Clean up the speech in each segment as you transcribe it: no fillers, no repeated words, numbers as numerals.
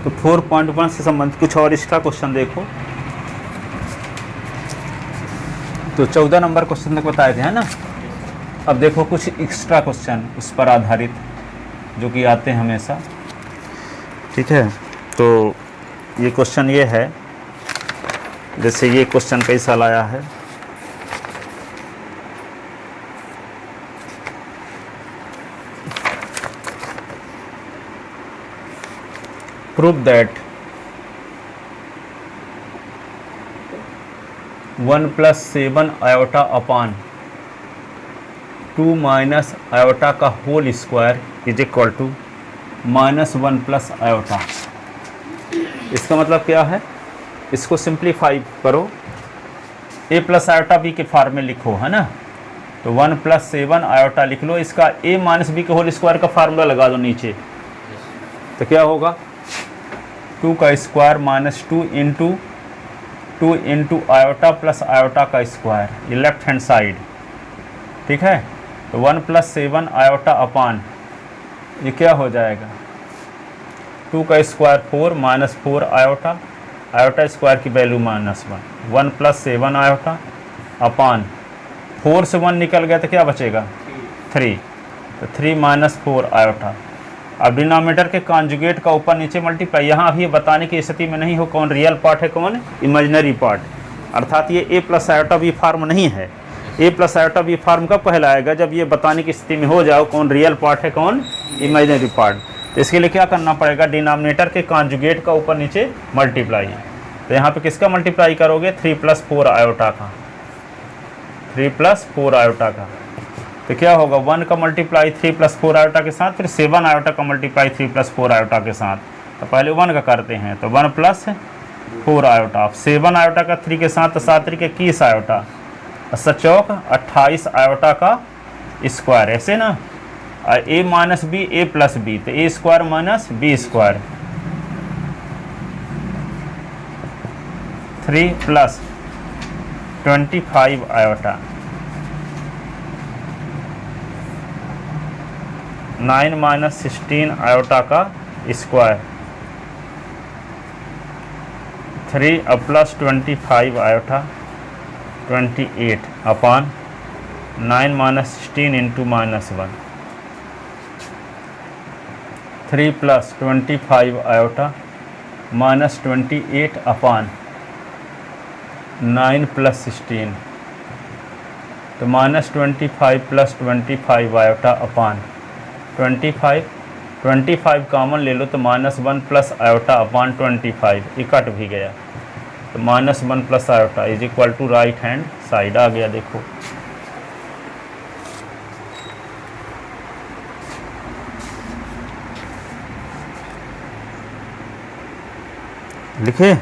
तो 4.1 से संबंधित कुछ और एक्स्ट्रा क्वेश्चन देखो। तो 14 नंबर क्वेश्चन तक बताए थे, है ना। अब देखो कुछ एक्स्ट्रा क्वेश्चन उस पर आधारित जो कि आते हैं हमेशा, ठीक है। तो ये क्वेश्चन ये है, जैसे ये क्वेश्चन कई साल आया है। Prove that 1 + 7 iota upon 2 minus iota का whole square is equal to -1 + iota. इसका मतलब क्या है, इसको सिंप्लीफाई करो, a + आयोटा b के फॉर्म में लिखो, है ना। तो 1 + 7 आयोटा लिख लो, इसका a - b के होल स्क्वायर का फार्मूला लगा दो नीचे। तो क्या होगा, 2 का square -2 into iota plus iota का स्क्वायर, ये लेफ्ट हैंड साइड, ठीक है। तो 1 + 7 आयोटा अपान ये क्या हो जाएगा, 2 का स्क्वायर 4 -4 आयोटा, आयोटा स्क्वायर की वैल्यू -1, 1 + 7 आयोटा अपान 4 से 1 निकल गया तो क्या बचेगा 3, तो 3 - 4 आयोटा। अब डिनोमिनेटर के कॉन्जुगेट का ऊपर नीचे मल्टीप्लाई, यहाँ अभी ये बताने की स्थिति में नहीं हो कौन रियल पार्ट है कौन इमेजिनरी पार्ट, अर्थात ये a + आयोटा b फॉर्म नहीं है। a + आयोटा b फॉर्म कब कहलाएगा, जब ये बताने की स्थिति में हो जाओ कौन रियल पार्ट है कौन इमेजिनरी पार्ट। तो इसके लिए क्या करना पड़ेगा, डिनोमिनेटर के कॉन्जुगेट का ऊपर नीचे मल्टीप्लाई। तो यहाँ पे किसका मल्टीप्लाई करोगे, 3 + 4 आयोटा का, 3 + 4 आयोटा का। तो क्या होगा, 1 का मल्टीप्लाई 3 + 4 आयोटा के साथ, फिर 7 आयोटा का मल्टीप्लाई 3 + 4 आयोटा के साथ। तो पहले 1 का करते हैं, तो 1 + 4 आयोटा, 7 आयोटा का 3 के साथ, तो 7 3 के 21 आयोटा, 7 28 आयोटा का स्क्वायर, ऐसे ना। a - b a + b, तो a square - b square, 3 + 25 iota, 9 - 16 iota का स्क्वायर, 3 + 25 आयोटा 28 अपान 9 - 16 इंटू -1, 3 + 25 आयोटा -28 अपान 9 + 16, तो -25 + 25 आयोटा अपान 25 कॉमन ले लो, तो -1 + आयोटा अपान 25, ये कट भी गया, तो -1 + iota is equal to right hand side आ गया। देखो लिखे,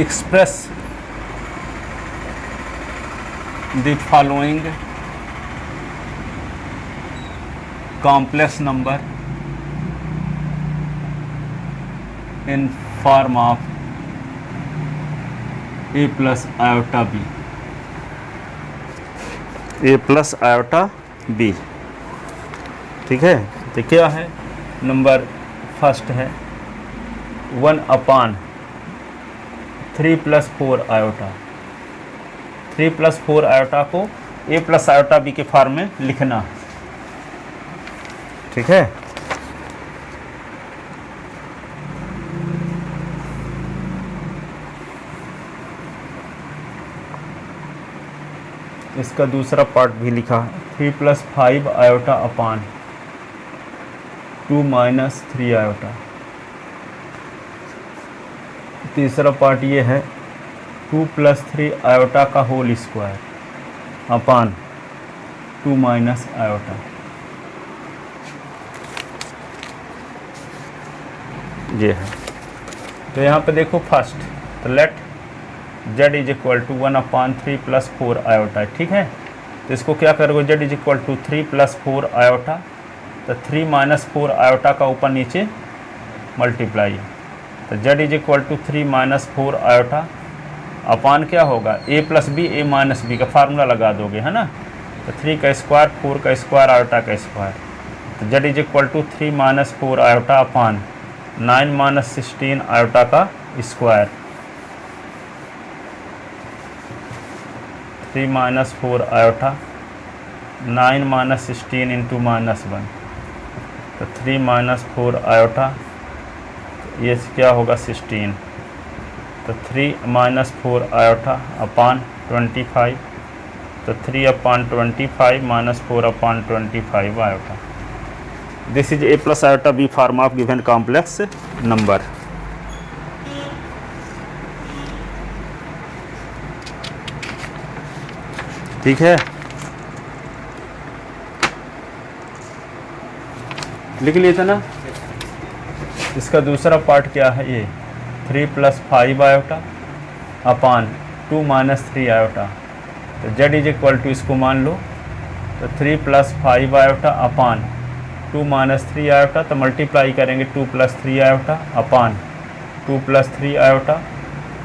express the following complex number in form of a + iota b, a + iota b, ठीक है। तो क्या है, नंबर फर्स्ट है 1 अपान 3 + 4 आयोटा, 3 + 4 आयोटा को a + आयोटा b के फॉर्म में लिखना, ठीक है। इसका दूसरा पार्ट भी लिखा, 3 + 5 आयोटा अपान 2 - 3 आयोटा। तीसरा पार्ट ये है 2 + 3 आयोटा का whole square upon 2 minus iota. ये है। तो यहाँ पे देखो फर्स्ट, तो let z is equal to 1/3 plus 4 iota, ठीक है। तो इसको क्या करोगे, z is equal to 3 plus 4 iota, तो 3 माइनस 4 आयोटा का ऊपर नीचे मल्टीप्लाई, तो z is equal to 3 minus 4 iota upon क्या होगा, a plus b, a minus b का फार्मूला लगा दोगे, है ना। तो 3 का स्क्वायर, 4 का स्क्वायर, आयोटा का स्क्वायर, तो z is equal to 3 minus 4 iota upon 9 minus 16 iota का square, 3 minus 4 iota 9 minus 16 into -1, तो 3 माइनस 4 आयोटा, ये क्या होगा 16, तो 3 माइनस 4 आयोटा अपान 25, तो 3 अपान 25 minus 4 upon 25 iota. This is a plus iota b form of given complex number. ठीक है, लिख लिए थे ना। इसका दूसरा पार्ट क्या है, ये 3 plus 5 iota upon 2 minus 3 iota, तो z इज इक्वल टू, इसको मान लो, तो 3 plus 5 iota upon 2 minus 3 iota, तो मल्टीप्लाई करेंगे 2 plus 3 iota upon 2 plus 3 iota,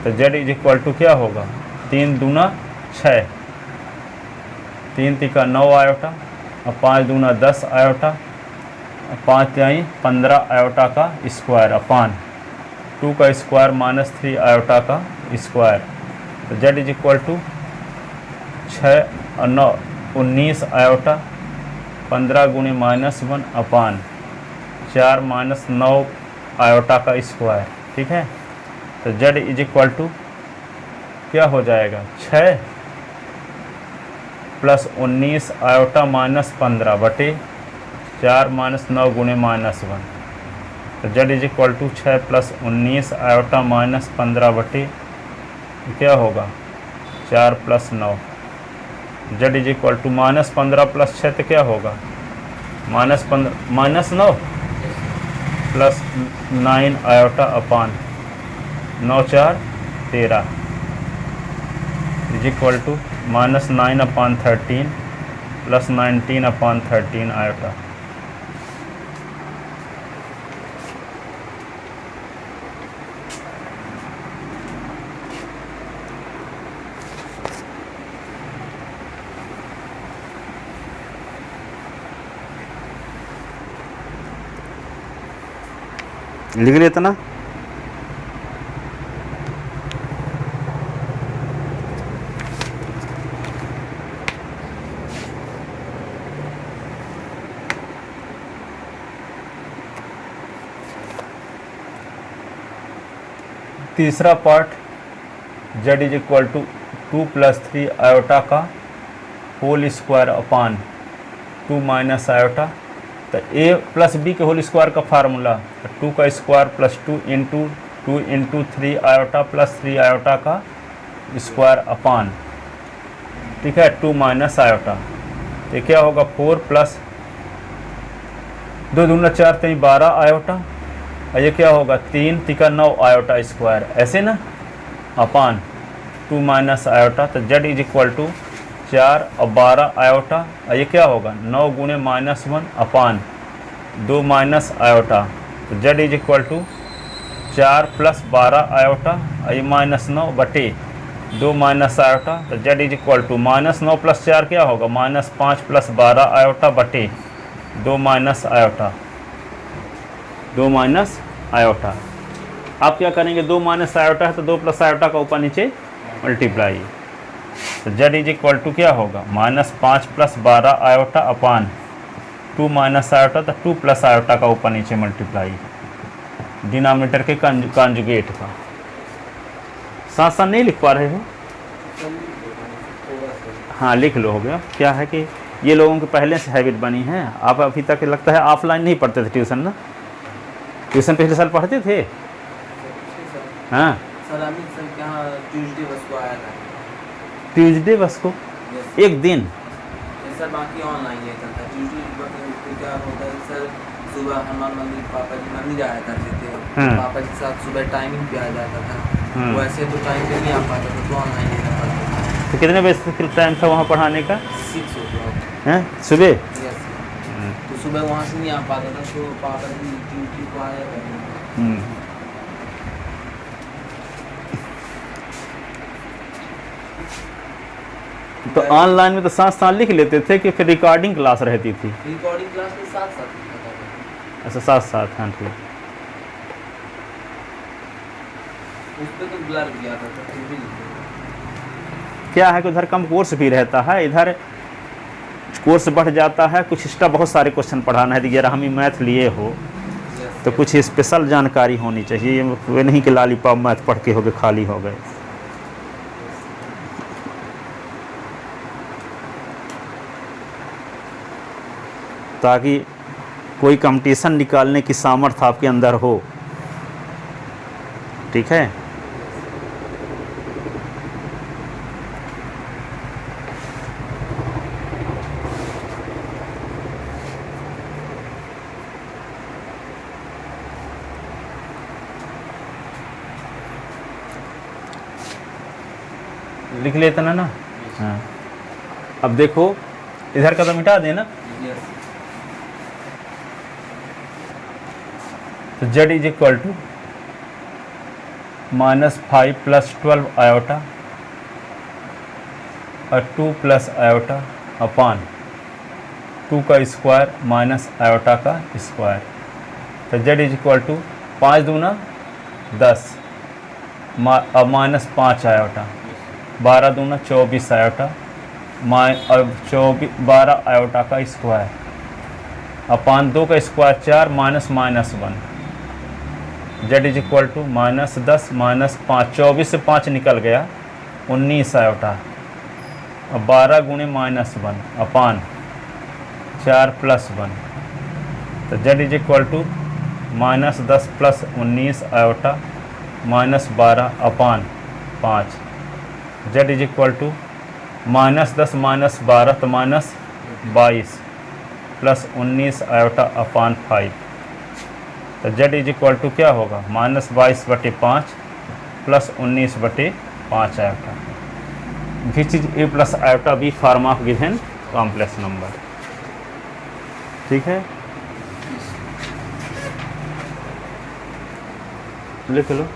तो z इज इक्वल टू क्या होगा, 3 दूना 6, 3 तिका 9 आयोटा और 5 दूना 10 आयोटा, 5 तिहाई 15 आयोटा का स्क्वायर अपान 2 का स्क्वायर माइनस 3 आयोटा का स्क्वायर, तो z इज इक्वल टू 6 और 9 19 आयोटा, 15 गुणे -1 अपान 4 माइनस 9 आयोटा का स्क्वायर, ठीक है। तो z इज इक्वल टू क्या हो जाएगा, 6 प्लस 19 आयोटा माइनस 15 बटे 4 माइनस 9 गुणे -1, तो z is equal to 6 plus 19 iota minus 15 बटे क्या होगा 4 plus 9, z is equal to -15 plus 6 तो क्या होगा -15 -9 plus 9 iota upon 9 4 13 is equal to -9 upon 13 plus 19 upon 13 iota. लिख रहे थे ना। तीसरा part z is equal to 2 plus 3 iota का whole square upon 2 minus iota, तो a प्लस बी के होल स्क्वायर का फार्मूला, तो 2 का square plus 2 into 3 iota plus 3 iota का स्क्वायर अपान, ठीक है, 2 माइनस आयोटा, तो क्या होगा 4 प्लस 2 दूना 4 3 12 आयोटा, और ये क्या होगा 3 तिका 9 आयोटा स्क्वायर, ऐसे ना, अपान 2 माइनस आयोटा, तो z इज इक्वल टू 4 और 12 आयोटा, और ये क्या होगा 9 गुणे -1 अपान 2 माइनस आयोटा, तो z is equal to 4 plus 12 iota और ये -9 बटे 2 माइनस आयोटा, तो z is equal to -9 plus 4 क्या होगा -5 प्लस 12 आयोटा बटे 2 माइनस आयोटा, 2 माइनस आयोटा। आप क्या करेंगे, 2 माइनस आयोटा है तो 2 प्लस आयोटा का ऊपर नीचे मल्टीप्लाई, तो z इज इक्वल टू क्या होगा -5 plus 12 iota upon 2 minus iota, तो 2 प्लस आयोटा का ऊपर नीचे मल्टीप्लाई, डिनोमिनेटर के कॉन्जुगेट का। साथ साथ नहीं लिख पा रहे हो, हाँ लिख लो, हो गया। क्या है कि ये लोगों की पहले से हैबिट बनी है, आप अभी तक लगता है ऑफलाइन नहीं पढ़ते थे ट्यूशन ना, ट्यूशन पिछले साल पढ़ते थे। हाँ सर अमित सर के यहाँ ट्यूसडे बस को आया था, ट्यूसडे बस को एक दिन, सर बाकी ऑनलाइन लेता था। ट्यूसडे क्या होता है सर, सुबह हनुमान मंदिर पापा जी मंदिर आया करते थे, पापा जी के साथ सुबह टाइमिंग पे आ जाता था, वैसे तो टाइम पे नहीं आ पाता था तो ऑनलाइन लेना पड़ता था। तो कितने बजे तक टाइम था वहाँ पढ़ाने का? 6 o'clock। हैं सुबह? यस। तो सुबह वहाँ से नहीं आ पाता था तो पापा जी ड्यूटी को आया करते थे। तो ऑनलाइन में तो साथ साथ लिख लेते थे कि फिर रिकॉर्डिंग क्लास रहती थी? रिकॉर्डिंग क्लास के साथ साथ लिखा था। अच्छा साथ साथ, हाँ ठीक। उस पे तो ब्लर किया था तो फिर भी लिखे। क्या है कि उधर कम कोर्स भी रहता है, इधर कोर्स बढ़ जाता है, कुछ एक्स्ट्रा बहुत सारे क्वेश्चन पढ़ाना है। 11वीं मैथ लिए हो तो कुछ स्पेशल जानकारी होनी चाहिए, वे नहीं कि लॉलीपॉप मैथ पढ़ के हो गए खाली हो गए। ताकि कोई कंपटीशन निकालने की सामर्थ्य आपके अंदर हो, ठीक है। लिख लेते ना। हाँ अब देखो इधर का तो मिटा देना। तो z is equal to -5 + 12 iota और 2 + आयोटा अपान 2 का स्क्वायर माइनस आयोटा का स्क्वायर। तो z इज इक्वल टू 5 दूना 10 अब -5 आयोटा, 12 दूना 24 आयोटा और 12 आयोटा का स्क्वायर अपान 2 का square 4 minus -1। z is equal to -10 -5, 24 से 5 निकल गया 19 आयोटा और 12 गुणे -1 अपान 4 + 1। तो z is equal to -10 + 19 iota -12 upon 5। z is equal to -10 -12 तो -22 + 19 आयोटा अपान 5। तो z इज इक्वल टू क्या होगा -22/5 + 19/5 iota. Which is a + iota b form of given complex number, ठीक है। लिख लो।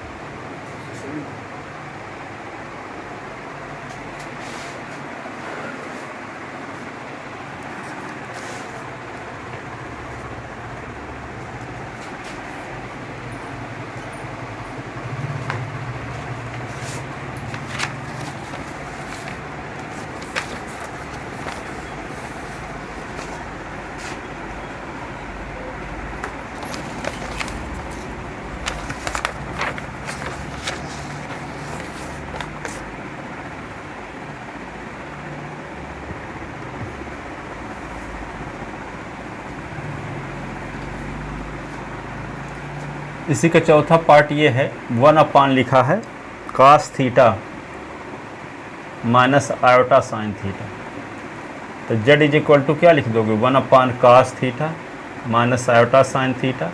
इसी का चौथा पार्ट ये है 1 अपान लिखा है cos theta minus iota sine theta. तो z इज इक्वल टू क्या लिख दोगे 1 upon cos theta minus iota sine theta.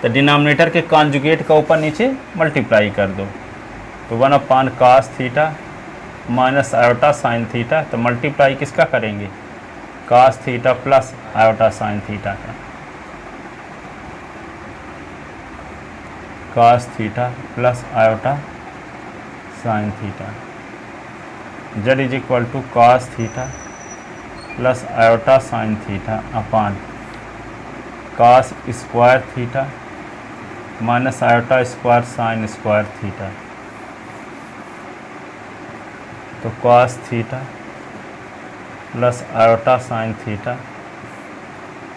तो डिनोमिनेटर के कॉन्जुगेट का ऊपर नीचे मल्टीप्लाई कर दो। तो 1 upon cos theta minus iota sine theta. तो मल्टीप्लाई किसका करेंगे cos theta plus iota sine theta का। cos theta plus iota sine theta. z is equal to cos theta plus iota sine theta upon cos square theta minus iota square sine square theta. तो cos theta plus iota sine theta,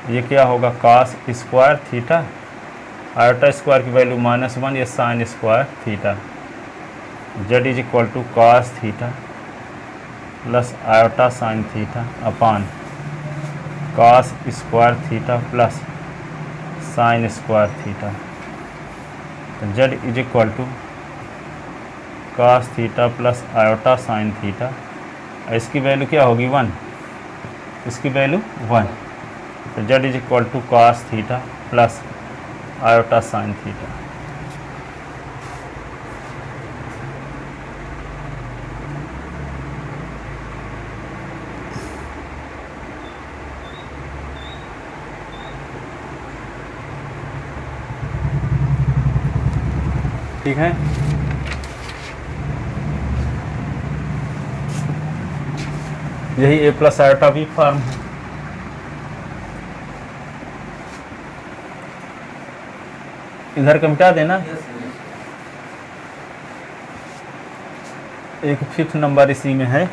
ये क्या होगा cos square theta, iota square की value -1, ये sine square theta. z is equal to cos theta plus iota sine theta upon cos square theta plus sine square theta. z is equal to cos theta plus iota sine theta, इसकी value क्या होगी 1। इसकी value 1। तो z is equal to cos theta plus iota sine theta. ठीक है, यही a plus iota b form है। इधर का मिटा देना। एक 5th नंबर इसी में है,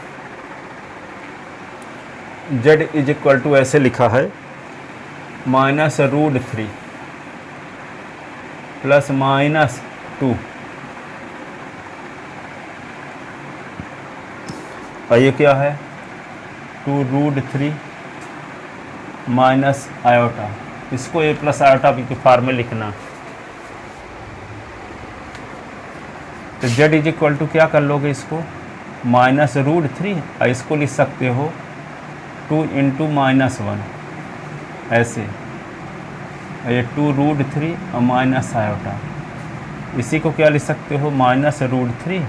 z इज इक्वल टू ऐसे लिखा है -√3 प्लस -2, और ये क्या है 2√3 माइनस आयोटा। इसको a प्लस आयोटा बी के फॉर्म में लिखना। तो z इज इक्वल टू क्या कर लोगे, इसको -√3 और इसको लिख सकते हो 2 × -1 ऐसे, ये 2√3 और माइनस आयोटा। इसी को क्या लिख सकते हो -√3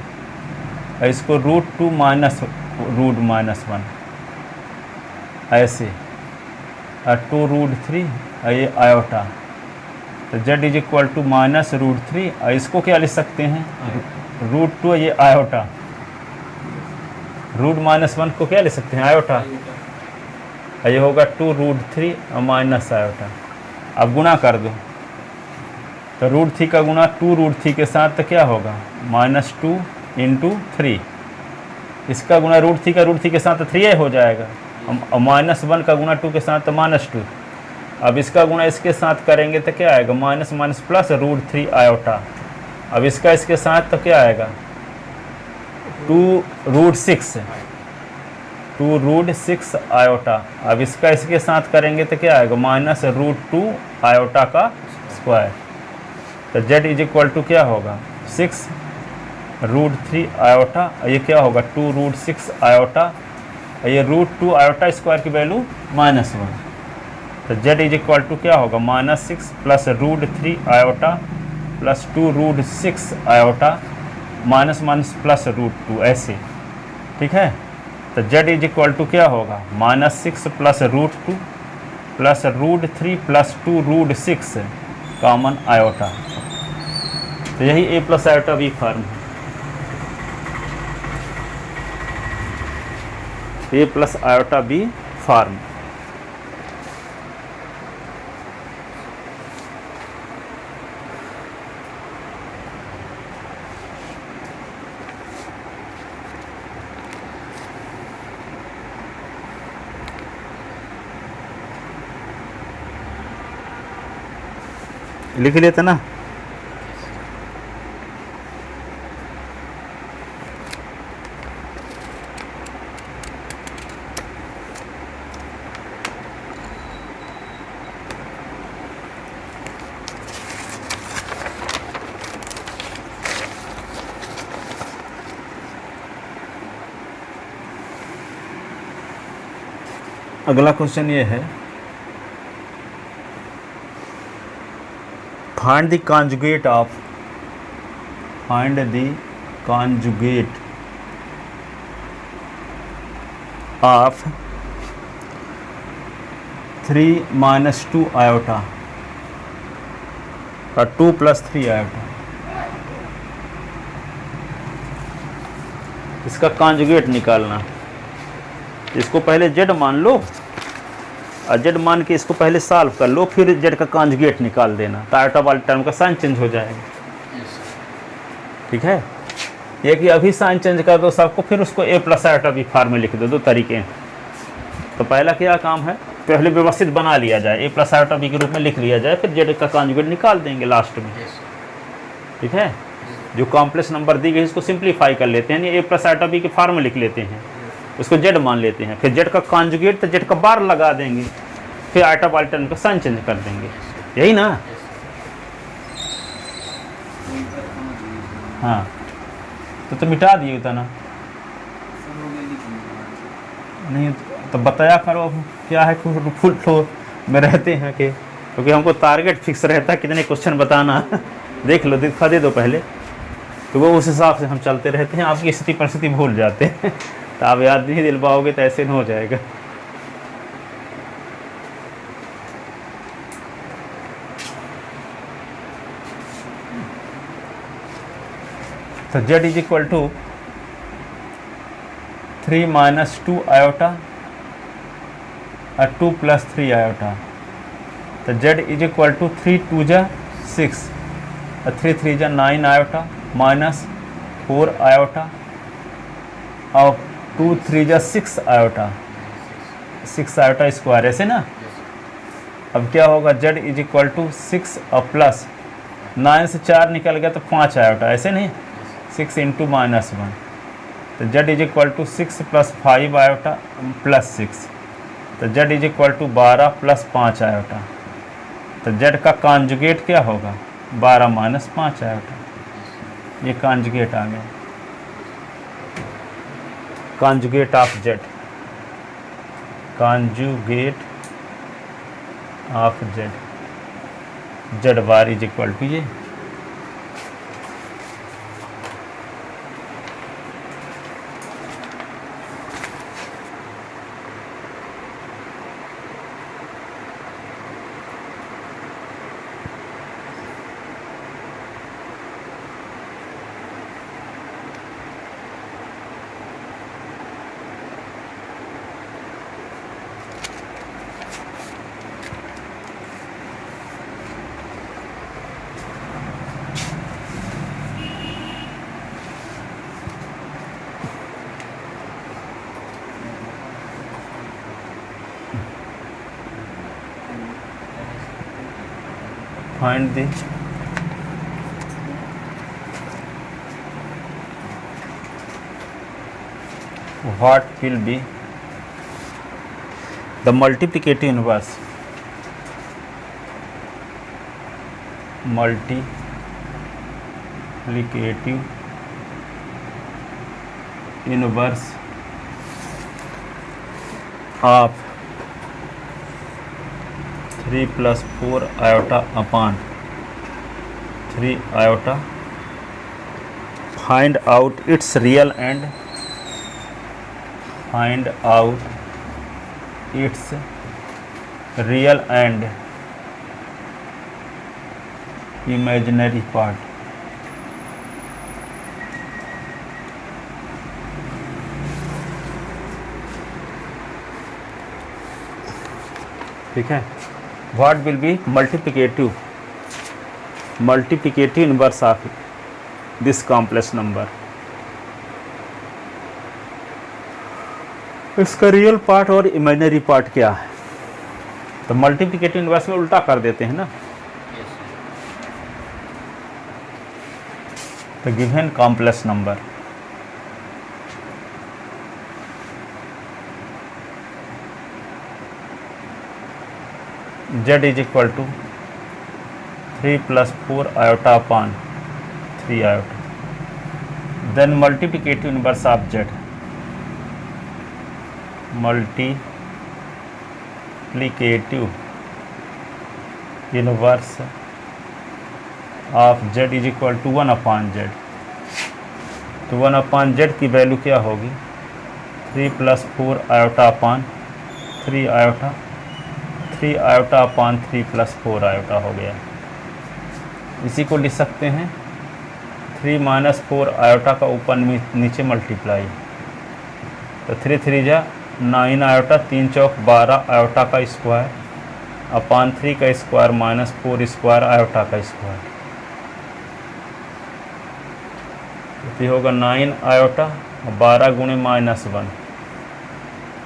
और इसको √2 माइनस √-1 ऐसे, और 2√3 और ये आयोटा। तो z इज इक्वल टू -√3 और इसको क्या लिख सकते हैं √2, ये आयोटा। √-1 को क्या लिख सकते हैं आयोटा, और ये होगा 2√3 और माइनस आयोटा। अब गुणा कर दो, तो √3 का गुणा 2√3 के साथ तो क्या होगा -2 × 3। इसका गुणा √3 का √3 के साथ तो 3 हो जाएगा, और -1 का गुणा 2 के साथ तो -2। अब इसका गुणा इसके साथ करेंगे तो क्या आएगा माइनस माइनस प्लस √3 आयोटा। अब इसका इसके साथ तो क्या आएगा 2√6 आयोटा। अब इसका इसके साथ करेंगे तो क्या आएगा -√2 आयोटा का स्क्वायर। तो z इज इक्वल टू क्या होगा 6√3 आयोटा, ये क्या होगा 2√6 आयोटा, ये √2 आयोटा स्क्वायर की वैल्यू -1। तो z इज इक्वल टू क्या होगा -6 plus √3 iota plus 2√6 iota minus minus plus √2 ऐसे। ठीक है, तो z इज इक्वल टू क्या होगा -6 plus √2 plus √3 plus 2√6 common iota. तो यही a plus iota b form है। a plus iota b form. लिख लेते ना। अगला क्वेश्चन ये है, find the conjugate of 3 - 2 iota और 2 + 3 आयोटा। इसका कॉन्जुगेट निकालना। इसको पहले z मान लो और z मान के इसको पहले सॉल्व कर लो, फिर z का कॉन्जुगेट निकाल देना, तो आयोटा वाले टर्म का साइन चेंज हो जाएगा। ठीक है, ये कि अभी साइन चेंज कर दो सबको, फिर उसको a plus iota b form में लिख दो। दो तरीके हैं। तो पहला क्या काम है, पहले व्यवस्थित बना लिया जाए, a प्लस आयोटा बी के रूप में लिख लिया जाए, फिर z का कॉन्जुगेट निकाल देंगे लास्ट में। ठीक है, जो कॉम्प्लेक्स नंबर दी गई इसको सिंप्लीफाई कर लेते हैं, यानी a प्लस आयोटा बी के फॉर्म में लिख लेते हैं, उसको z मान लेते हैं, फिर z का कॉन्जुगेट तो z का बार लगा देंगे, फिर आयोटा वाले टर्म का साइन चेंज कर देंगे। यही ना। हाँ, तो मिटा दिए होता ना। नहीं तो बताया करो क्या है, फुल फ्लो में रहते हैं कि, क्योंकि हमको टारगेट फिक्स रहता है कितने क्वेश्चन बताना देख लो, दिखा दे दो पहले, तो वो उस हिसाब से हम चलते रहते हैं। आपकी स्थिति परिस्थिति भूल जाते हैं तो आप याद नहीं दिल पाओगे तो ऐसे नहीं हो जाएगा। तो z is equal to 3 minus 2 iota और 2 प्लस 3 आयोटा। तो z इज इक्वल टू 3 2 जा 6 और 3 3 जा 9 आयोटा माइनस 4 आयोटा और 2 3 जा 6 आयोटा, 6 आयोटा स्क्वायर, ऐसे ना। अब क्या होगा, z इज इक्वल टू 6 और प्लस 9 से 4 निकल गया तो 5 आयोटा, ऐसे नहीं, 6 इंटू माइनस 1। तो z is equal to 6 plus 5 iota plus 6, तो z is equal to 12 plus 5 iota. तो z का कॉन्जुगेट क्या होगा, 12 माइनस 5 आयोटा, ये कॉन्जुगेट आ गया, conjugate of z, conjugate of z, z bar is equal to ये। Find the what will be the multiplicative inverse, multiplicative inverse of 3 plus 4 iota upon 3 iota. Find out its real and find out its real and imaginary part. ठीक है, what will be multiplicative inverse of this complex number, इसका real part और imaginary part क्या है। तो multiplicative inverse में उल्टा कर देते हैं ना। तो given complex number z is equal to 3 plus 4 iota upon 3 iota, then multiplicative inverse of z, multiplicative inverse of z is equal to 1 upon z। तो 1 अपॉन z की वैल्यू क्या होगी, 3 plus 4 iota upon 3 iota, 3 iota upon 3 plus 4 iota हो गया। इसी को लिख सकते हैं 3 माइनस 4 आयोटा का ऊपर नीचे मल्टीप्लाई, तो 3 3 जा 9 आयोटा, 3 चौक 12 आयोटा का स्क्वायर अपॉन 3 का स्क्वायर माइनस 4 स्क्वायर आयोटा का स्क्वायर। तो होगा 9 आयोटा 12 गुणे माइनस 1,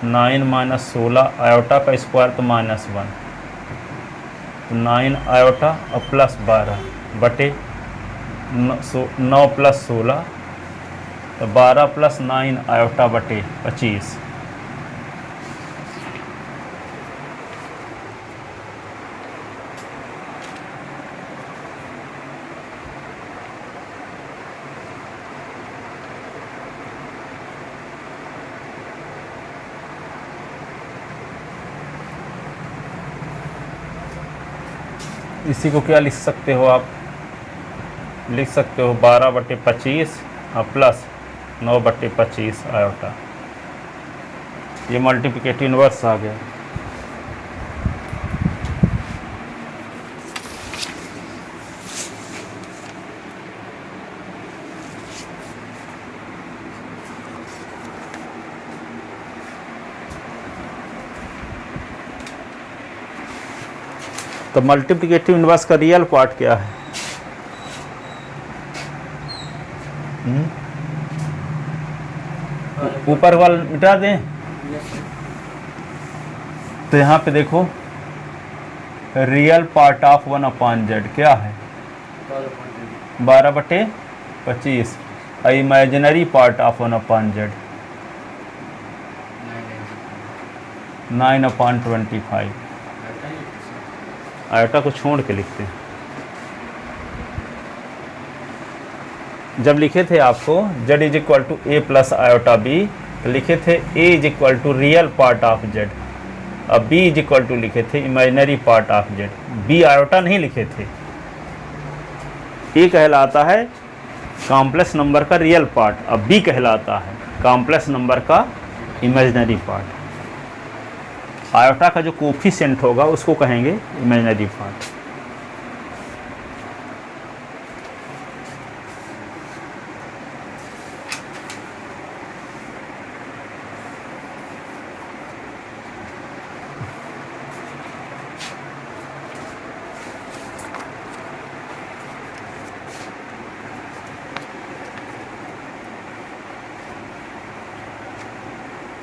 9 माइनस 16 आयोटा का स्क्वायर तो माइनस 1, तो 9 आयोटा और प्लस 12 बटे 9 प्लस 16, तो 12 प्लस 9 आयोटा बटे 25। इसी को क्या लिख सकते हो आप, लिख सकते हो 12/25 और प्लस 9/25 आयोटा। ये मल्टीप्लिकेटिव इन्वर्स आ गया। तो मल्टीप्लिकेटिव इन्वर्स का रियल पार्ट क्या है? ऊपर वाला मिटा दें। तो यहाँ पे देखो रियल पार्ट ऑफ 1/z क्या है? 12/25 और imaginary part of 1/z 9/25। Iota को छोड़ के लिखते हैं। जब लिखे थे आपको z is equal to a plus iota b, तो लिखे थे a is equal to real part of z, अब b इज इक्वल टू लिखे थे imaginary part of z। b iota नहीं लिखे थे। a कहलाता है कॉम्प्लेक्स नंबर का रियल पार्ट, अब b कहलाता है कॉम्प्लेक्स नंबर का इमेजिनरी पार्ट। आयोटा का जो कोफिशिएंट होगा उसको कहेंगे इमेजिनरी पार्ट।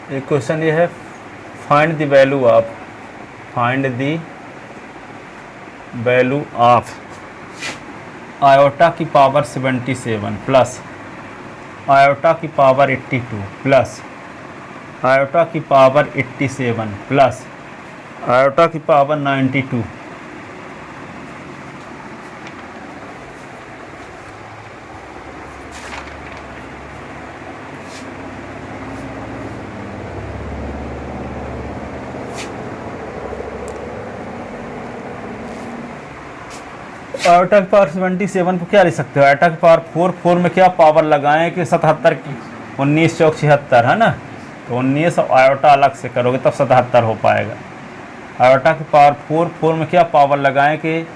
एक क्वेश्चन ये है, find the value of, find the value of iota की पावर 77 प्लस आयोटा की पावर 82 प्लस आयोटा की पावर 87 प्लस आयोटा की पावर 92। आयोटा की पावर 77 को क्या लिख सकते हो? आयोटा की पावर 4 में क्या पावर लगाएं कि 77 की 19 चौक 76 है ना, तो 19 और आयोटा अलग से करोगे तब 77 हो पाएगा। आयोटा की पावर 4 में क्या पावर लगाएं कि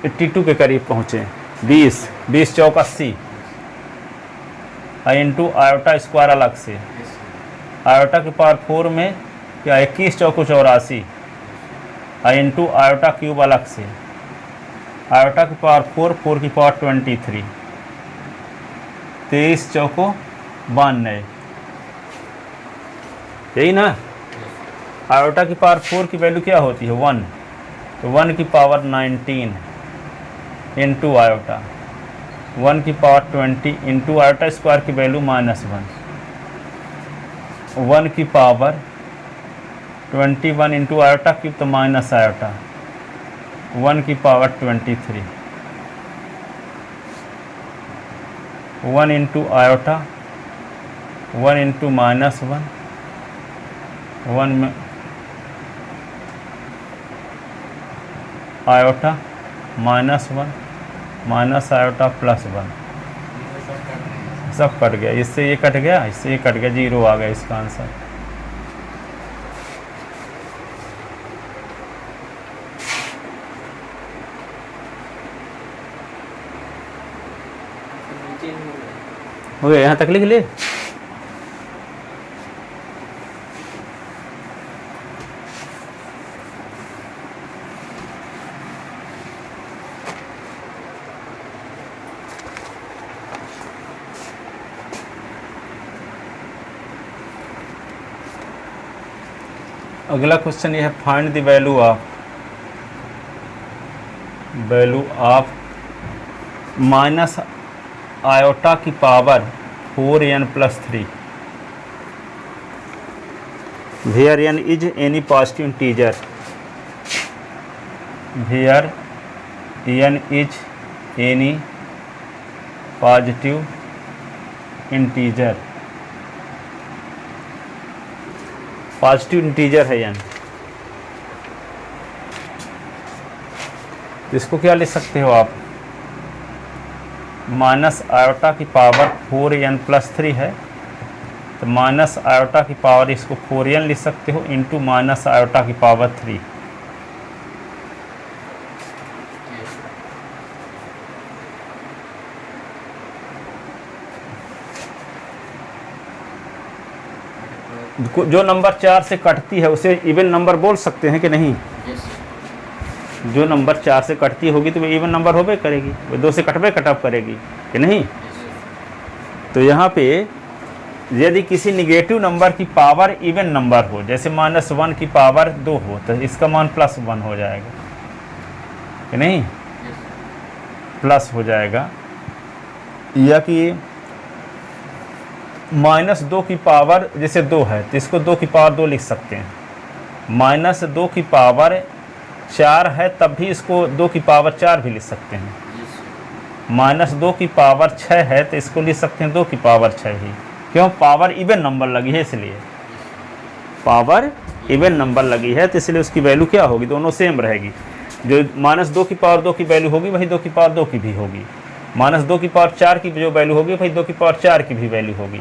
82 के करीब पहुँचे, 20 चौक 80 इंटू आयोटा स्क्वायर अलग से। आयोटा की पावर 4 में क्या 21 चौक 84 इंटू आयोटा क्यूब अलग से। आयोटा की पावर 4 की पावर 23 23 चौको 92, यही ना। आयोटा की पावर 4 की वैल्यू क्या होती है? 1, तो 1 की पावर 19 इंटू आयोटा 1 की पावर 20 इंटू आयोटा स्क्वायर की वैल्यू -1 1 की पावर 21 इंटू आयोटा क्यूब तो माइनस आयोटा 1 की पावर 23 1 इंटू आयोटा 1 इंटू -1 1 में आयोटा -1 माइनस आयोटा +1 सब कट गया। इससे ये कट गया, इससे ये कट गया, 0 आ गया इसका आंसर। हो गया, यहाँ तक लिख ले। अगला क्वेश्चन ये है, find the value of minus iota की power 4n+3 where n is any positive integer, where n is any positive integer, positive integer है n। तो इसको क्या लिख सकते हो आप, माइनस आयोटा की पावर 4n+3 है, तो माइनस आयोटा की पावर इसको 4n लिख सकते हो इंटू माइनस आयोटा की पावर 3। जो नंबर 4 से कटती है उसे इवन नंबर बोल सकते हैं कि नहीं? जो नंबर 4 से कटती होगी तो वो इवन नंबर होबे करेगी, वो 2 से कटबे कटअप करेगी कि नहीं? तो यहाँ पे यदि किसी निगेटिव नंबर की पावर इवन नंबर हो, जैसे -1 की पावर 2 हो, तो इसका मान +1 हो जाएगा कि नहीं? प्लस हो जाएगा। या कि -2 की पावर जैसे 2 है तो इसको 2 की पावर 2 लिख सकते हैं। -2 की पावर 4 है तब भी इसको 2 की पावर 4 भी लिख सकते हैं। -2 की पावर 6 है तो इसको लिख सकते हैं 2 की पावर 6 ही। क्यों? पावर इवन नंबर लगी है, इसलिए पावर इवन नंबर लगी है तो इसलिए उसकी वैल्यू क्या होगी, दोनों सेम रहेगी। जो -2 की पावर 2 की वैल्यू होगी वही 2 की पावर 2 की भी होगी। -2 की पावर 4 की जो वैल्यू होगी वही 2 की पावर 4 की भी वैल्यू होगी।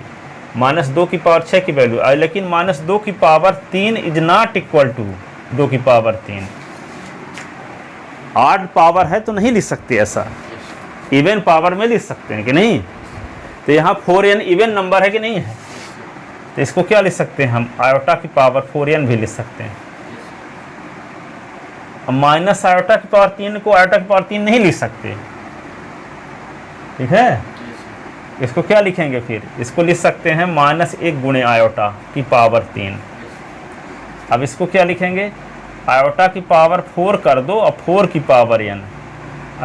-2 की पावर 6 की वैल्यू, लेकिन -2 की power 3 is not equal to 2 की पावर 3। ऑड पावर है तो नहीं लिख सकते ऐसा, इवन पावर में लिख सकते हैं कि नहीं? तो यहाँ 4n इवन नंबर है कि नहीं है? तो इसको क्या लिख सकते हैं हम, आयोटा की पावर 4n भी लिख सकते हैं। अब माइनस आयोटा की पावर 3 को आयोटा की पावर 3 नहीं लिख सकते, ठीक है? इसको क्या लिखेंगे फिर? इसको लिख सकते हैं -1 गुणे आयोटा की पावर 3। अब इसको क्या लिखेंगे, आयोटा की पावर 4 कर दो और 4 की पावर n,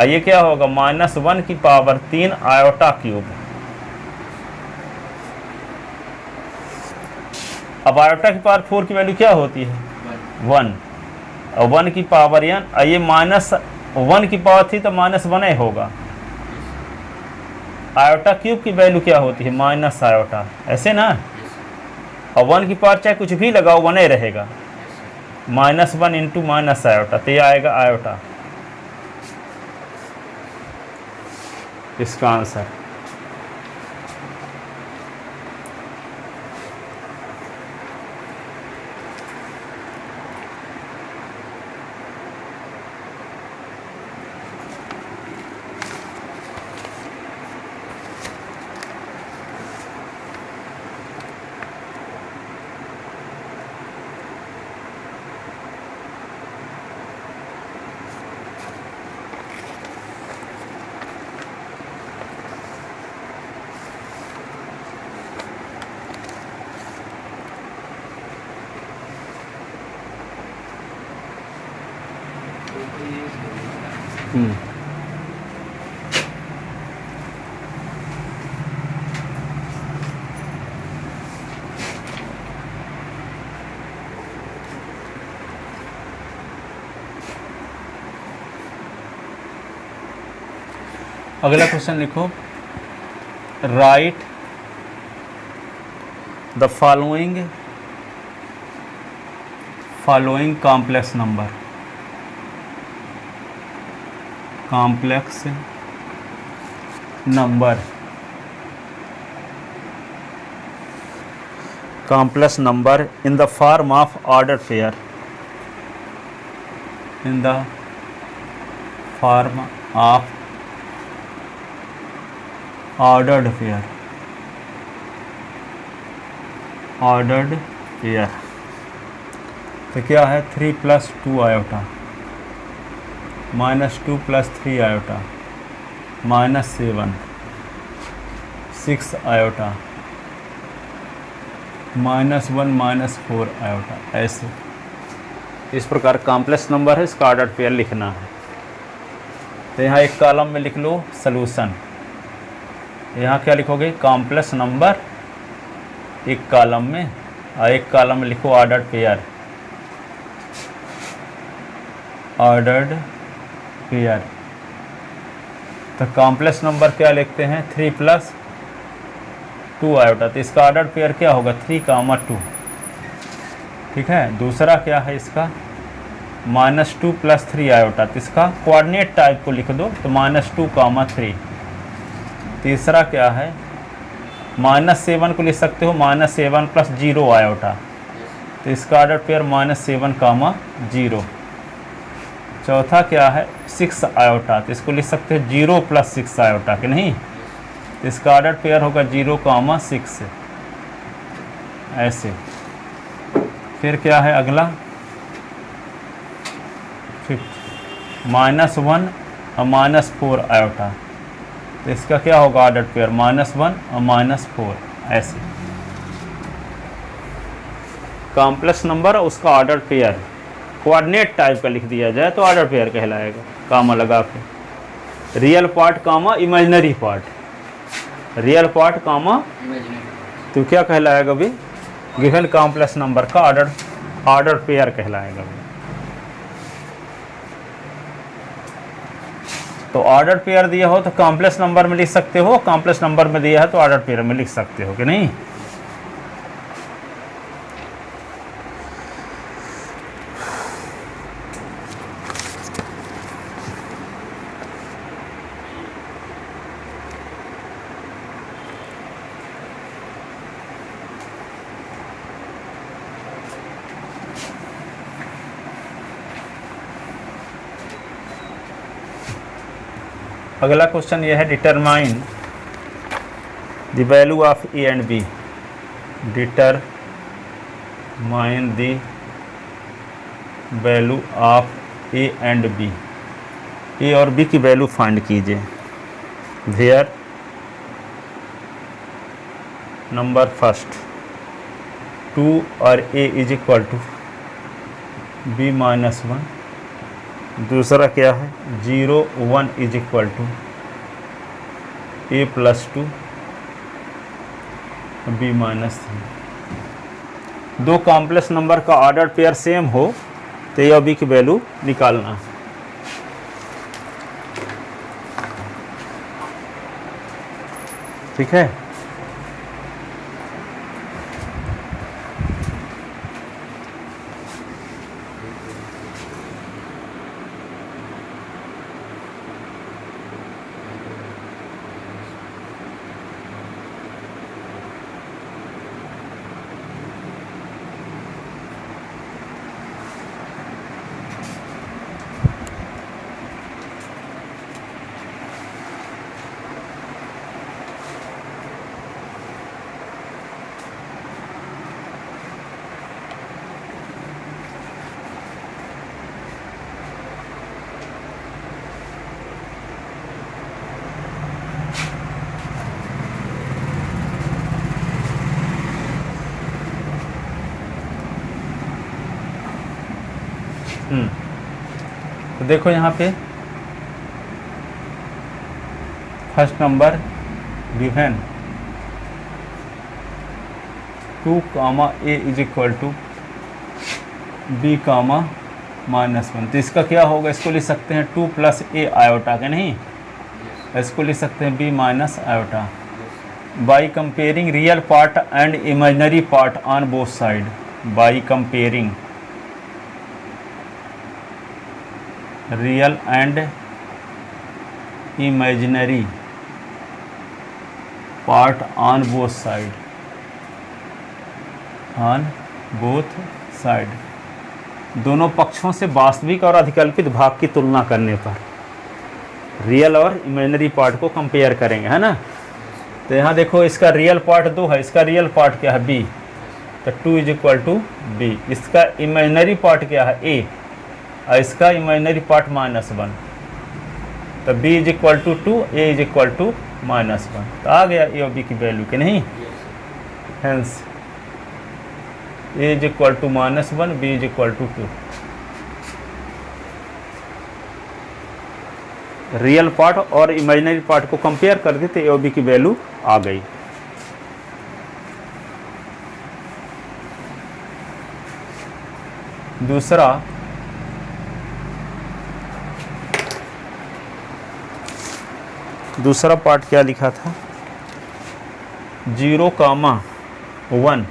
ये क्या होगा, -1 की पावर 3 आयोटा क्यूब। अब आयोटा की पावर 4 की वैल्यू क्या होती है, 1, और 1 की पावर n, ये -1 की पावर थी तो -1 होगा। आयोटा क्यूब की वैल्यू क्या होती है, माइनस आयोटा, ऐसे ना। और 1 की पावर चाहे कुछ भी लगाओ 1 रहेगा। -1 इंटू माइनस आयोटा, तो ये आएगा आयोटा, इसका आंसर। अगला क्वेश्चन लिखो, right the following complex number. Complex number in the form of ordered pair. In the form of ordered pair. तो क्या है, 3 + 2 आयोटा, -2 + 3 आयोटा, -7, 6 आयोटा, -1 -4 आयोटा। ऐसे इस प्रकार कॉम्प्लेक्स नंबर है, इसका ऑर्डर्ड पेयर लिखना है। तो यहाँ एक कॉलम में लिख लो सलूशन। यहाँ क्या लिखोगे, कॉम्प्लेक्स नंबर एक कॉलम में, और एक कॉलम में लिखो ऑर्डर्ड पेयर। तो कॉम्प्लेक्स नंबर क्या लिखते हैं, 3 + 2 आयोटा। तो इसका ऑर्डर्ड पेयर क्या होगा, 3, 2। ठीक है। दूसरा क्या है इसका, -2 + 3 आयोटा, तो इसका कोऑर्डिनेट टाइप को लिख दो, तो -2, 3। तीसरा क्या है, -7 को लिख सकते हो -7 + 0 आयोटा, तो इसका ऑर्डर पेयर -7, 0। चौथा क्या है 6 आयोटा, तो इसको लिख सकते हैं 0 + 6 आयोटा कि नहीं, तो इसका ऑर्डर पेयर होगा 0, 6 ऐसे। फिर क्या है अगला फिफ्थ, -1 और -4 आयोटा, तो इसका क्या होगा ऑर्डर पेयर -1 और -4 ऐसे। कॉम्प्लेक्स नंबर और उसका ऑर्डर पेयर कोऑर्डिनेट टाइप का लिख दिया जाए तो ऑर्डर पेयर कहलाएगा, कामा लगा के। रियल पार्ट कामा इमेजिनरी पार्ट, रियल पार्ट कामा, तो क्या कहलाएगा भी, गिवन कॉम्प्लेक्स नंबर का ऑर्डर पेयर कहलाएगा। तो ऑर्डर पेयर दिया हो तो कॉम्प्लेक्स नंबर में लिख सकते हो, कॉम्प्लेक्स नंबर में दिया है तो ऑर्डर पेयर में लिख सकते हो कि नहीं। अगला क्वेश्चन ये है, determine the value of a and b, determine the value of a and b, a और बी की वैल्यू फाइंड कीजिए। वेयर नंबर फर्स्ट 2 और a is equal to b -1, दूसरा क्या है 0, 1 is equal to a + 2 b -3। दो complex number का order pair same हो तो ए और बी की वैल्यू निकालना। ठीक है, तो देखो यहाँ पे first number given 2, a is equal to b, -1, तो इसका क्या होगा, इसको लिख सकते हैं 2 + ए आयोटा के नहीं, इसको लिख सकते हैं b - iota. By comparing real part and imaginary part on both side, by comparing real and imaginary part on both side, on both side, दोनों पक्षों से वास्तविक और अधिकल्पित भाग की तुलना करने पर रियल और इमेजिनरी पार्ट को कंपेयर करेंगे, है ना। तो यहाँ देखो इसका रियल पार्ट 2 है, इसका रियल पार्ट क्या है बी, तो 2 इज इक्वल टू बी। इसका इमेजिनरी पार्ट क्या है ए, और इसका इमेजिनरी पार्ट -1, तो b is equal to 2, a is equal to -1, तो आ गया ए और बी की वैल्यू के नहीं। Hence a is equal to -1, b is equal to 2। Real part और इमेजिनरी पार्ट को कंपेयर कर देते, ए और बी की वैल्यू आ गई। दूसरा पार्ट क्या लिखा था, 0, 1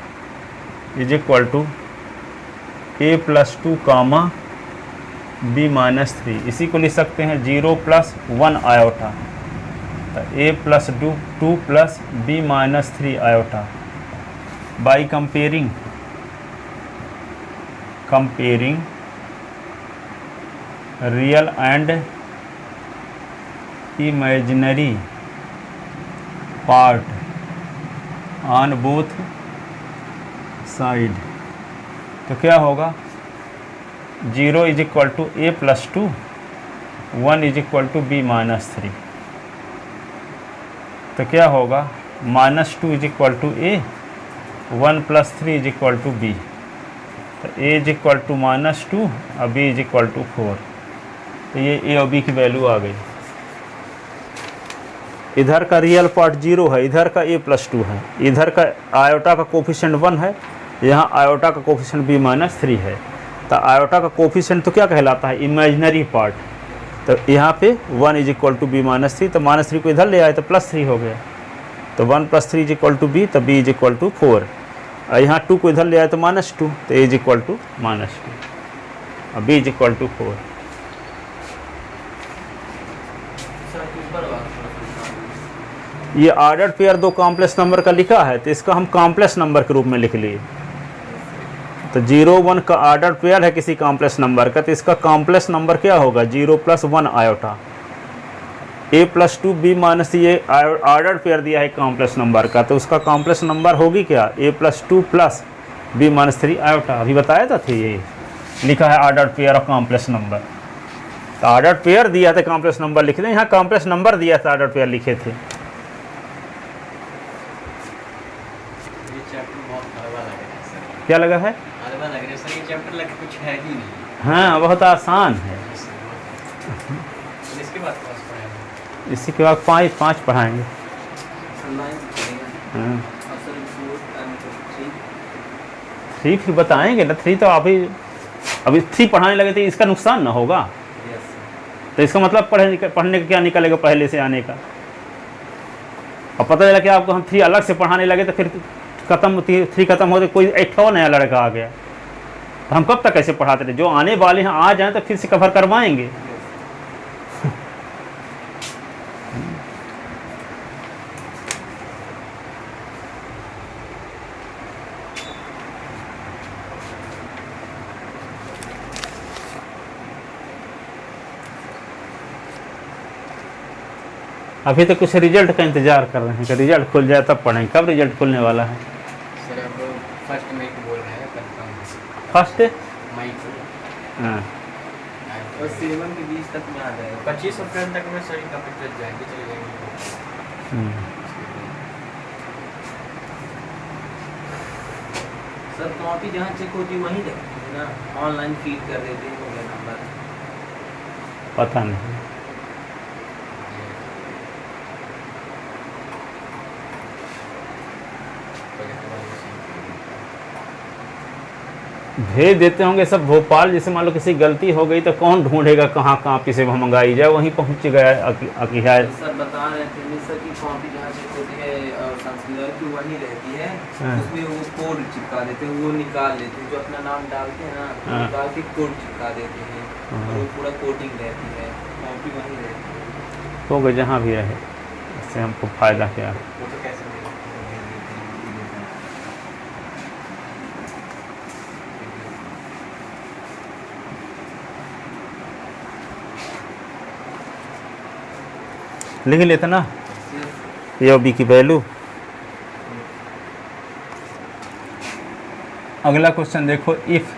is equal to a + 2, b minus 3, इसी को लिख सकते हैं 0 प्लस 1 आयोटा, तो a plus 2 plus b minus 3 iota. By comparing real and imaginary part on both side, तो क्या होगा 0 is equal to a plus 2, 1 is equal to b minus 3, तो क्या होगा -2 is equal to a, 1 plus 3 is equal to b, तो a is equal to -2 और B is equal to 4, तो ये ए और बी की वैल्यू आ गई। इधर का रियल पार्ट 0 है, इधर का a प्लस 2 है, इधर का आयोटा का कोफिशिएंट 1 है, यहाँ आयोटा का कोफिशिएंट b माइनस 3 है, तो आयोटा का कोफिशिएंट तो क्या कहलाता है, इमेजिनरी पार्ट, तो यहाँ पे 1 is equal to b minus 3, तो -3 को इधर ले आए तो +3 हो गया, तो 1 plus 3 is equal to b, तो b इज इक्वल टू 4, और यहाँ 2 को इधर ले आए तो -2, तो a इज इक्वल टू -2 और b इज इक्वल टू 4। ये ऑर्डर्ड पेयर दो कॉम्प्लेक्स नंबर का लिखा है, तो इसका हम कॉम्प्लेक्स नंबर के रूप में लिख लिए, तो 0 1 का ऑर्डर्ड पेयर है किसी कॉम्प्लेक्स नंबर का, तो इसका कॉम्प्लेक्स नंबर क्या होगा 0 plus 1 iota, a plus 2 b minus, ये ऑर्डर्ड पेयर दिया है कॉम्प्लेक्स नंबर का, तो उसका कॉम्प्लेक्स नंबर होगी क्या a plus 2 plus b minus 3 iota, अभी बताया था ये लिखा है ऑर्डर्ड पेयर और कॉम्प्लेक्स नंबर, तो ऑर्डर्ड पेयर दिया था कॉम्प्लेक्स नंबर लिखे थे, यहाँ कॉम्प्लेक्स नंबर दिया था ऑर्डर्ड पेयर लिखे थे। क्या लगा है? कुछ है ही नहीं। हाँ बहुत आसान है। इसके बाद कौन सा पढ़ाएंगे? इसी के बाद 5 पढ़ाएंगे। हाँ 3 फिर बताएंगे ना, 3 तो अभी 3 पढ़ाने लगे थे, इसका नुकसान ना होगा, तो इसका मतलब पढ़ने का क्या निकलेगा पहले से आने का, और पता चला कि आपको हम 3 अलग से पढ़ाने लगे तो फिर 3 खत्म होते कोई एक और नया लड़का आ गया, तो हम कब तक कैसे पढ़ाते थे, जो आने वाले हैं आ जाएं तो फिर से कवर करवाएंगे। अभी तो कुछ रिजल्ट का इंतजार कर रहे हैं कि रिजल्ट खुल जाए तब पढ़ेंगे। कब रिजल्ट खुलने वाला है? सर अब 1 मई को बोल रहे हैं, कंफर्म 1 मई को। हाँ और 7 के बीच तक में आ जाएगा, 25 अप्रैल तक में सभी का पिक्चर जाएंगे, चले जाएंगे। सर कॉपी जहाँ चेक होती वहीं रहती है ना, ऑनलाइन फीड कर देते हैं मोबाइल नंबर, पता नहीं। भेज देते होंगे सब भोपाल, जैसे मान लो किसी गलती हो गई तो कौन ढूंढेगा कहाँ कॉपी से मंगाई जाए, वहीं पहुँच गया सर बता रहे थे सर की कॉपी जहाँ चेक होती है संस्कृत की वहीं रहती है, उसमें वो कोड चिपका देते हैं, वो निकाल लेते हैं, जो अपना नाम डालते हैं ना निकाल के कोड चिपका देते हैं, और वो पूरा कोडिंग रहती है, कॉपी वहीं रहती है। तो जहाँ भी रहे इससे हमको फ़ायदा क्या है। वो तो कैसे लिख लेते ना ए और बी की वैल्यू। अगला क्वेश्चन देखो, if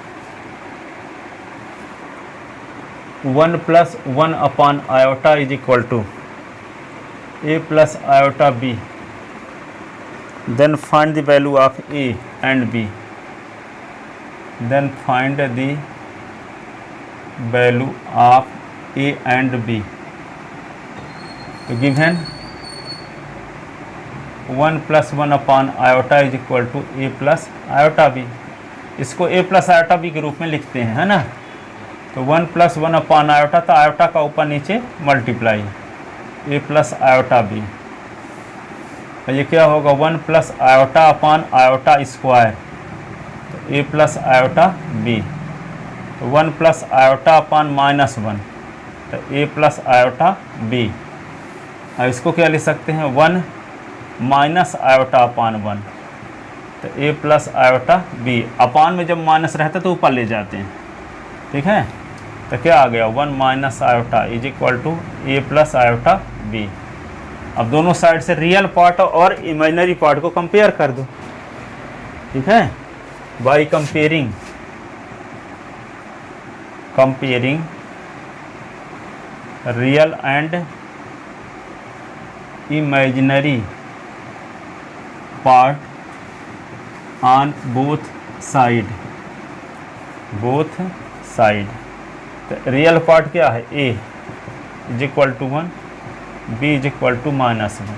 1 plus 1 upon iota is equal to a plus iota b, then find the value of a and b, then find the value of a and b. तो given 1 plus 1 upon iota is equal to a plus iota b, इसको a plus iota B के रूप में लिखते हैं, है ना। तो 1 प्लस 1 अपॉन आयोटा, तो आयोटा का ऊपर नीचे multiply a plus iota b, तो ये क्या होगा 1 plus iota upon iota square, तो a plus iota b, 1 plus iota upon minus 1, तो a प्लस आयोटा b। अब इसको क्या लिख सकते हैं, 1 माइनस आयोटा अपान 1, तो a प्लस आयोटा b। अपान में जब माइनस रहता है तो ऊपर ले जाते हैं, ठीक है। तो क्या आ गया, 1 minus iota is equal to a plus iota b। अब दोनों साइड से रियल पार्ट और इमेजिनरी पार्ट को कंपेयर कर दो, ठीक है, by comparing real and imaginary part on both side. तो रियल पार्ट क्या है, a is equal to 1, b is equal to minus 1।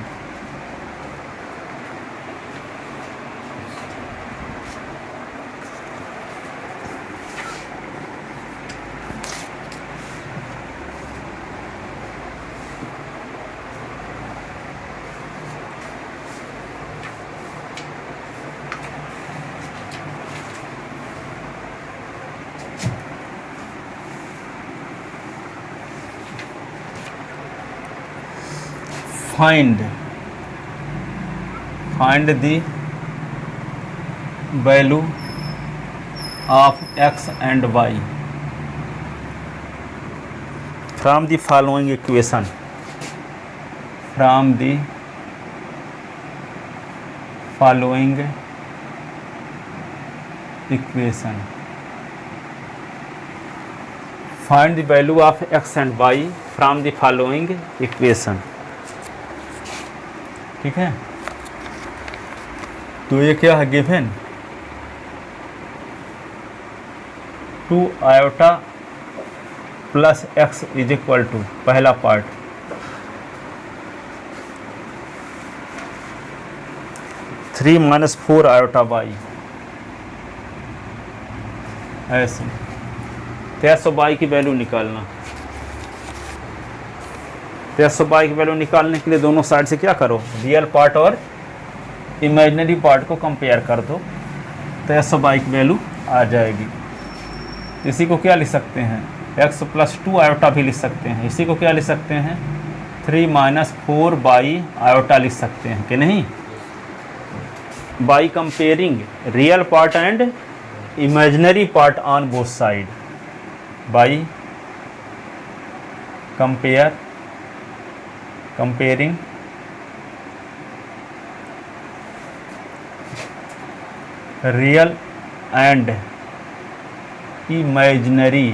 find the value of x and y from the following equation। find the value of x and y from the following equation। ठीक है, तो ये क्या है, given 2 iota plus x is equal to, पहला part 3 minus 4 iota y, ऐसे। तो ऐसे वाई की वैल्यू निकालना, तो ऐसे वाई की वैल्यू निकालने के लिए दोनों साइड से क्या करो, रियल पार्ट और इमेजिनरी पार्ट को कंपेयर कर दो, तो ऐसे वाई की वैल्यू आ जाएगी। इसी को क्या लिख सकते हैं, x प्लस 2 आयोटा भी लिख सकते हैं। इसी को क्या लिख सकते हैं, 3 माइनस 4 बाई आयोटा लिख सकते हैं कि नहीं, by comparing real part and imaginary part on both side, by comparing real and imaginary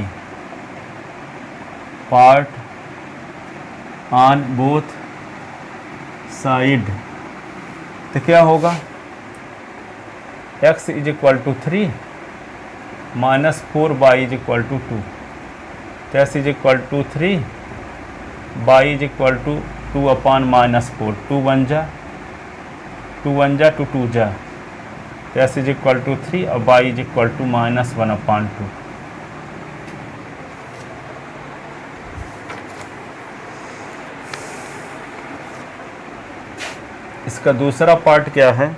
part on both side। तो क्या होगा, x is equal to 3 minus 4 y is equal to 2, तो x is equal to 3 y is equal to 2 upon minus 4, 2 1 जा 2 2 जा, तो S is equal to 3 और y is equal to minus 1 upon 2। इसका दूसरा पार्ट क्या है,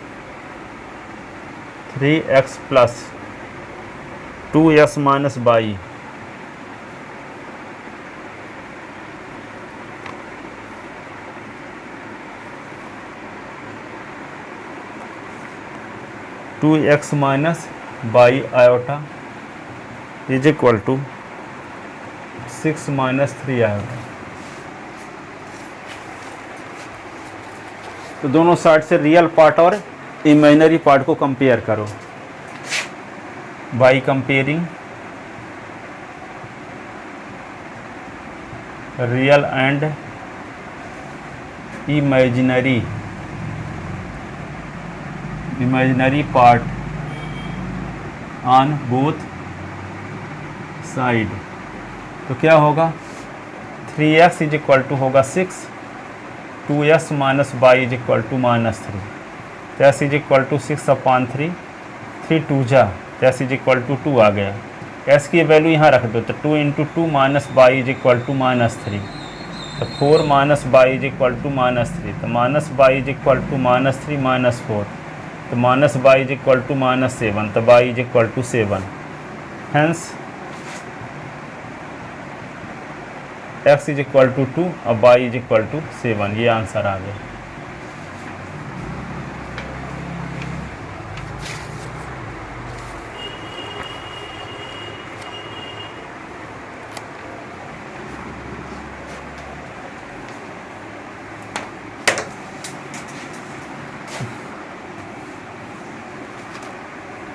3x plus 2s minus y, two x minus y iota is equal to 6 minus 3 iota. तो दोनों साइड से रियल पार्ट और इमेजिनरी पार्ट को कंपेयर करो, by comparing real and imaginary part on both side. तो क्या होगा, 3x इज इक्वल टू होगा 6, 2s minus y is equal to minus 3, तो s is equal to 6 upon 3, 3 2 जा, तो s इज इक्वल टू 2 आ गया। s की वैल्यू यहाँ रख दो, तो 2 into 2 minus y is equal to minus 3, तो 4 minus y is equal to minus 3, तो minus y is equal to minus 3 minus 4, तो minus y is equal to minus 7, तो y is equal to 7। Hence x is equal to 2 और y is equal to 7। ये answer आ गया।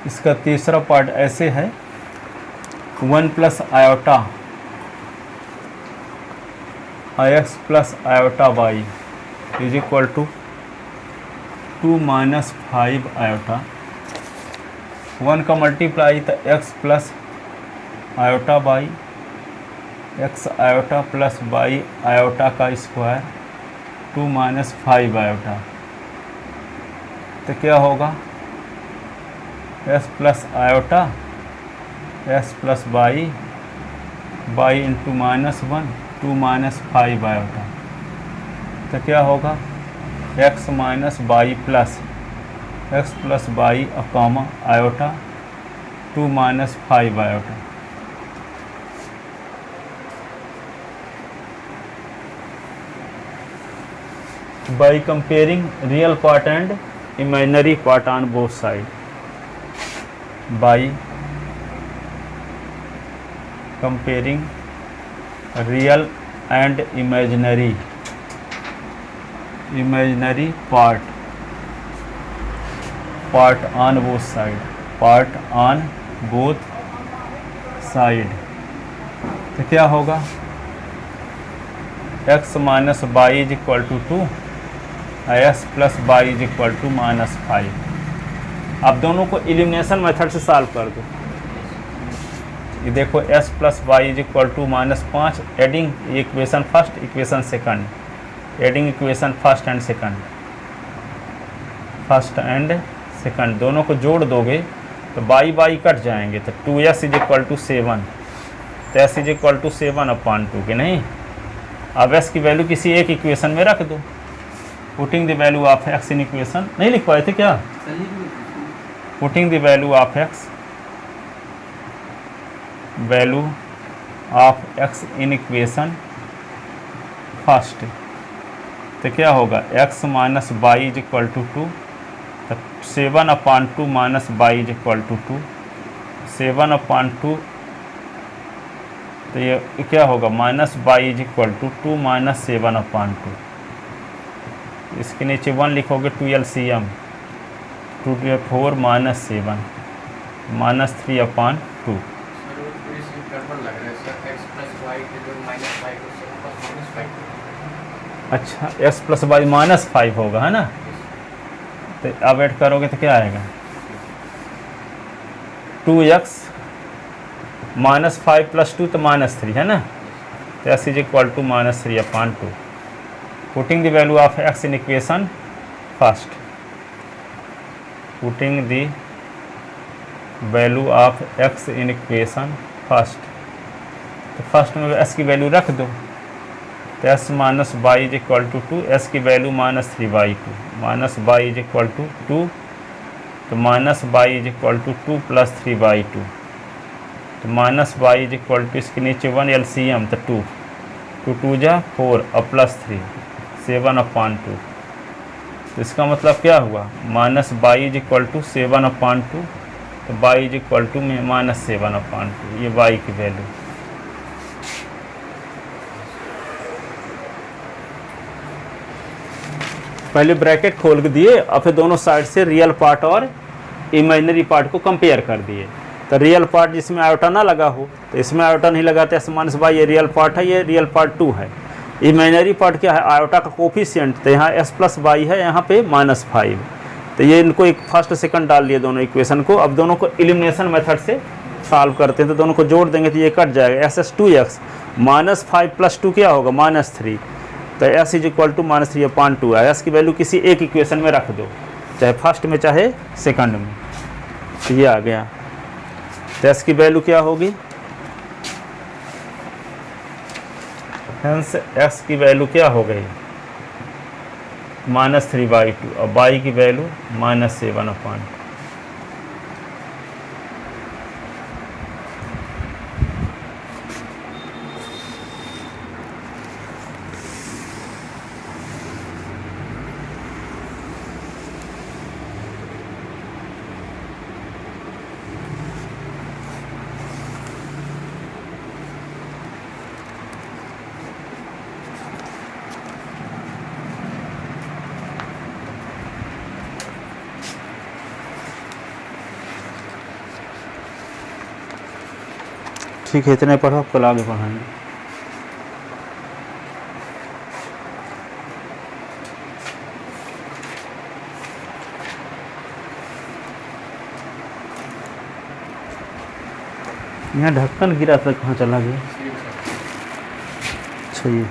इसका तीसरा part ऐसे है, 1 plus iota x plus iota y is equal to 2 minus 5 iota. 1 का multiply तो x plus iota y, x iota plus y iota का स्क्वायर 2 माइनस 5 आयोटा। तो क्या होगा, s plus iota s plus y into -1 2 minus 5 iota. तो क्या होगा, x minus y plus y अकामा iota 2 minus 5 iota. By comparing real part and imaginary part on both sides, by comparing real and imaginary part on both side, तो क्या होगा, x minus y is equal to 2 s plus y is equal to -5। अब दोनों को elimination method से solve कर दो। ये देखो s plus y is equal to -5, adding equation first equation second, adding equation first and second दोनों को जोड़ दोगे तो y कट जाएंगे, तो 2s इज इक्वल टू 7, तो s इज इक्वल टू 7/2 के नहीं। अब s की वैल्यू किसी एक इक्वेशन में रख दो, putting the value of x in equation, नहीं लिख पाए थे क्या, putting the value of x in equation first, तो क्या होगा, x minus y is equal to 2, तो 7/2 minus y is equal to 2, 7/2, तो ये क्या होगा, minus y is equal to 2 minus 7/2। इसके नीचे 1 लिखोगे, 2 LCM 2 to 4 माइनस 7 माइनस 3/2। अच्छा, x प्लस वाई -5 होगा, है ना। तो अब ऐड करोगे तो क्या आएगा, 2x -5 प्लस 2 तो -3 है ना, तो s is equal to -3/2। Putting the value of x in equation first, putting the value of x in equation first, तो फर्स्ट में s की वैल्यू रख दो, तो s minus y is equal to 2, s की value -3/2, minus y is equal to 2, तो minus y is equal to 2 plus 3/2, तो minus y is equal to, इसके नीचे 1 LCM, तो 2 2 2 जा 4 और प्लस 3 7/2। तो इसका मतलब क्या हुआ, minus y is equal to 7/2, तो y इज इक्वल टू -7/2, ये y की वैल्यू। पहले ब्रैकेट खोल के दिए और फिर दोनों साइड से रियल पार्ट और इमेजिनरी पार्ट को कंपेयर कर दिए। तो रियल पार्ट जिसमें आयोटा ना लगा हो, तो इसमें आयोटा नहीं लगाते, s माइनस y ये रियल पार्ट है, ये रियल पार्ट 2 है। इमेजिनरी पार्ट क्या है, आयोटा का कोफिशिएंट, तो यहाँ s प्लस y है, यहाँ पे -5, तो ये इनको एक फर्स्ट सेकंड डाल लिए दोनों इक्वेशन को। अब दोनों को एलिमिनेशन मेथड से सॉल्व करते हैं, तो दोनों को जोड़ देंगे तो ये कट जाएगा, s2x -5 प्लस 2 क्या होगा, -3, तो s इज इक्वल टू -3/2 है। s की वैल्यू किसी एक इक्वेशन में रख दो, चाहे फर्स्ट में चाहे सेकंड में, तो ये आ गया। तो s की वैल्यू क्या होगी, हेंस x की वैल्यू क्या हो गई, -3/2, और y की वैल्यू -7/2। ठीक है, इतने पढ़ो, कल आगे पढ़ाएंगे। यहाँ ढक्कन गिरा था, कहाँ चला गया? अच्छा ये